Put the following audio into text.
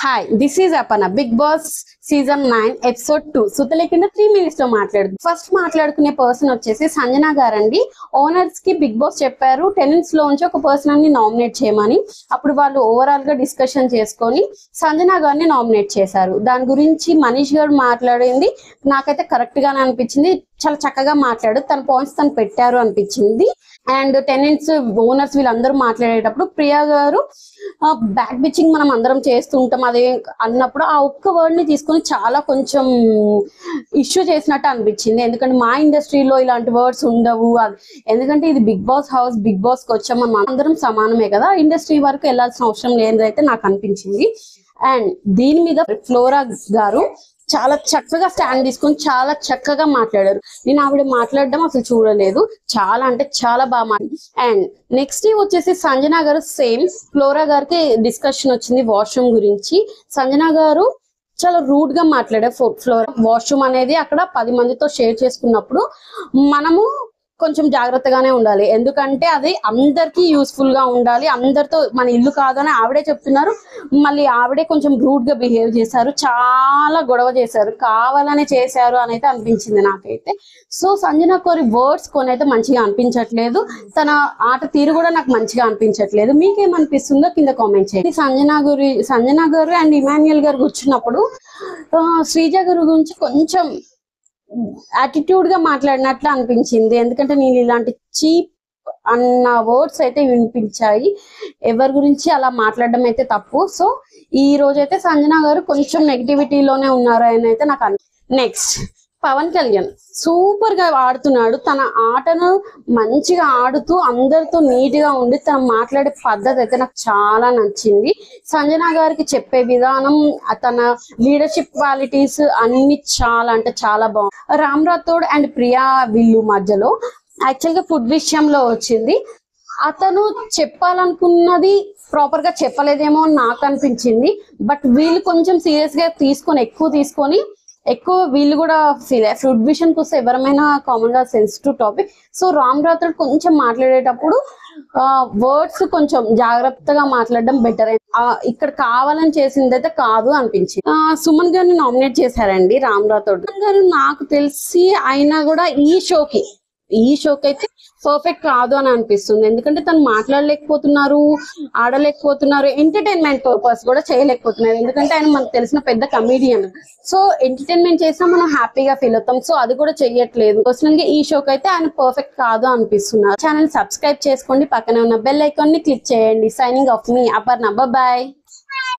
Hi this is Aparna Bigg Boss season 9 episode 2 సుతలే కింద 3 minutes లో మాట్లాడుతుంది. ఫస్ట్ మాట్లాడుకునే పర్సన్ వచ్చేసి సంజన గారండి. ఓనర్స్ కి బిగ్ బాస్ చెప్పారు టెనెంట్స్ లో ఉంచి ఒక పర్సన్ ని నామినేట్ చేయమని. అప్పుడు వాళ్ళు ఓవరాల్ గా డిస్కషన్ చేసుకొని సంజన గారిని నామినేట్ చేశారు. దాని గురించి మనీష్ గారు మాట్లాడింది నాకైతే కరెక్ట్ గానే అనిపించింది. చాలా చక్కగా మాట్లాడు, తన పాయింట్స్ తను పెట్టారు అనిపించింది. అండ్ టెనెంట్స్ ఓనర్స్ వీళ్ళందరూ మాట్లాడేటప్పుడు ప్రియా గారు బ్యాక్ బిచ్చింగ్ మనం అందరం చేస్తూ ఉంటాం అదే అన్నప్పుడు ఆ ఒక్క వర్డ్ ని తీసుకొని చాలా కొంచెం ఇష్యూ చేసినట్టు అనిపించింది. ఎందుకంటే మా ఇండస్ట్రీలో ఇలాంటి వర్డ్స్ ఉండవు. ఎందుకంటే ఇది Bigg Boss house, Bigg Boss కి వచ్చాం, మనం అందరం సమానమే కదా, ఇండస్ట్రీ వరకు వెళ్ళాల్సిన అవసరం లేదైతే నాకు అనిపించింది. అండ్ దీని మీద ఫ్లోరా గారు చాలా చక్కగా స్టాండ్ తీసుకొని చాలా చక్కగా మాట్లాడారు. నేను ఆవిడ మాట్లాడడం అసలు చూడలేదు, చాలా అంటే చాలా బాగా మాట్లాడారు. అండ్ నెక్స్ట్ వచ్చేసి సంజన గారు సేమ్ ఫ్లోరా గారికి డిస్కషన్ వచ్చింది వాష్రూమ్ గురించి. సంజన గారు చాలా రూడ్ గా మాట్లాడారు. ఫ్లోరా వాష్రూమ్ అనేది అక్కడ 10 మందితో షేర్ చేసుకున్నప్పుడు మనము కొంచెం జాగ్రత్తగానే ఉండాలి. ఎందుకంటే అది అందరికీ యూస్ఫుల్ గా ఉండాలి. అందరితో మన ఇల్లు కాదని ఆవిడే చెప్తున్నారు. మళ్ళీ ఆవిడే కొంచెం రూడ్ గా బిహేవ్ చేశారు, చాలా గొడవ చేశారు, కావాలనే చేశారు అని అయితే అనిపించింది నాకైతే. సో సంజన గారి వర్డ్స్ కొనైతే మంచిగా అనిపించట్లేదు, తన ఆట తీరు కూడా నాకు మంచిగా అనిపించట్లేదు. మీకేమనిపిస్తుందో కింద కామెంట్ చేయండి. సంజన గారు అండ్ ఇమాన్యుయల్ గారు కూర్చున్నప్పుడు శ్రీజ గారి గురించి కొంచెం యాటిట్యూడ్ గా మాట్లాడినట్లు అనిపించింది. ఎందుకంటే నేను ఇలాంటి చీప్ అన్న వర్డ్స్ అయితే వినిపించాయి. ఎవరి గురించి అలా మాట్లాడడం అయితే తప్పు. సో ఈ రోజైతే సంజన గారు కొంచెం నెగిటివిటీలోనే ఉన్నారు అని అయితే నాకు నెక్స్ట్ పవన్ కళ్యాణ్ సూపర్ గా ఆడుతున్నాడు. తన ఆటను మంచిగా ఆడుతూ అందరితో నీట్ గా ఉండి తను మాట్లాడే పద్ధతి అయితే నాకు చాలా నచ్చింది. సంజన గారికి చెప్పే విధానం, తన లీడర్షిప్ క్వాలిటీస్ అన్ని చాలా అంటే చాలా బాగుంది. రామ్ రాథోడ్ అండ్ ప్రియా వీళ్ళు మధ్యలో యాక్చువల్ గా ఫుడ్ విషయంలో వచ్చింది. అతను చెప్పాలనుకున్నది ప్రాపర్ గా చెప్పలేదేమో నాకు అనిపించింది. బట్ వీళ్ళు కొంచెం సీరియస్ గా తీసుకొని ఎక్కువ వీళ్ళు కూడా ఫుడ్ విషయానికి వస్తే ఎవరైనా కామన్ గా sensitive topic. So Ram Rathod కొంచెం మాట్లాడేటప్పుడు వర్డ్స్ కొంచెం జాగ్రత్తగా మాట్లాడడం బెటర్. ఇక్కడ కావాలని చేసింది అయితే కాదు అనిపించింది. సుమన్ గారిని నామినేట్ చేశారండి రామ్ రాథోడ్ గారు. నాకు తెలిసి అయినా కూడా ఈ షోకి అయితే పర్ఫెక్ట్ కాదు అని అనిపిస్తుంది. ఎందుకంటే తను మాట్లాడలేకపోతున్నారు, ఆడలేకపోతున్నారు, ఎంటర్టైన్మెంట్ పర్పస్ కూడా చేయలేకపోతున్నారు. ఎందుకంటే ఆయన మనకు తెలిసిన పెద్ద కమీడియన్. సో ఎంటర్టైన్మెంట్ చేసినా మనం హ్యాపీగా ఫీల్ అవుతాం. సో అది కూడా చెయ్యట్లేదు. పర్సనల్ గా ఈ షోకి అయితే ఆయన పర్ఫెక్ట్ కాదు అనిపిస్తున్నారు. ఛానల్ సబ్స్క్రైబ్ చేసుకోండి, పక్కనే ఉన్న బెల్ ఐకాన్ ని క్లిక్ చేయండి. సైనింగ్ ఆఫ్ మీ అపర్ణ, బాయ్.